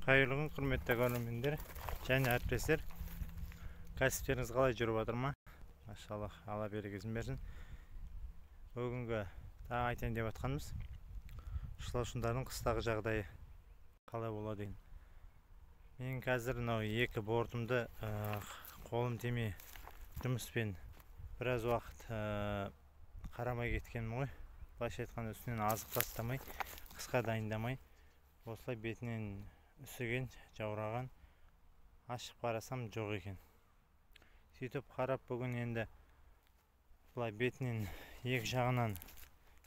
Қайырлы күн, құрметті көрермендер және әріптестер. Кәсіптеріңіз қалай жүріп жатыр ма? Машаллах, Алла берекесін берсін. Бүгінгі тағы айтайын деп жатқанымыз, шылаушындардың қыстағы жағдайы қалай болады екен. Мен қазір мынау екі бортымды қолым тимей жұмыспен біраз уақыт қарамай кеткенмін ғой. Былайша айтқанда үстінен азық тастамай, қысқа дайындамай, осылай бетінен үсіген, жаураған, ашып қарасам жоқ екен. Сөйтіп қарап бүгін енді былай бетінен екі жағынан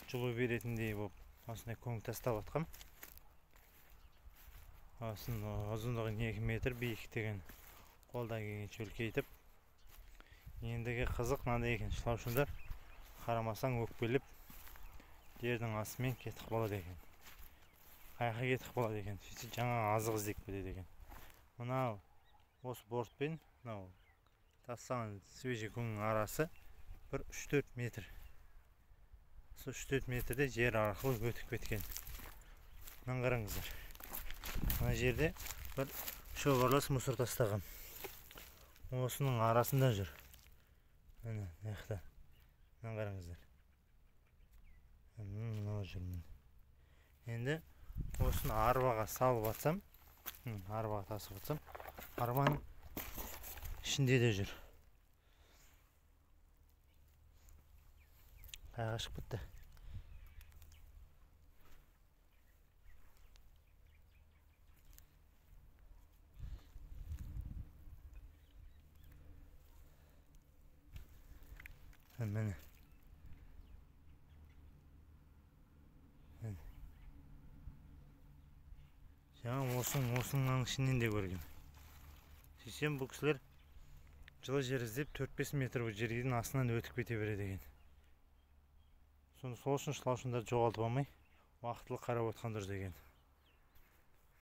жылу беретіндей болып, осындай көңіп тастап жатқам. Осының ұзындығы 2 метр, биіктеген қолда келгенше үлкейтіп. Ендігі қызық мынандай екен, шылаушындар қарамасаң өкпелеп жердің астымен кетіп болады екен. Қайқа кетіп болады екен. Сөйтіп жаңа азық іздеп кетеді екен. Мынау осы бортпен мынау тастаған свежий көңнің арасы бір 3-4 метр. Сол 3-4 метрде жер арқылы өтіп кеткен. Мына қараңыздар. Мына жерде бір шоғырлас мұсыр тастаған. Осының арасында жүр. Мына жақта. Мына қараңыздар. Мынау жүр. Енді осыны арбаға салып атсам, арбаға тасып атсам, арбаның ішінде де жүр. Қайға шығып кетті. Міне. Жаңа осының ішінен де көрген. Сөйтсем бұл кісілер жылы жер іздеп 4-5 метр жердің астынан өтіп кете береді екен. Сол үшін шылаушындарды жоғалтып алмай, уақытылы қарап отқан дұрыс екен.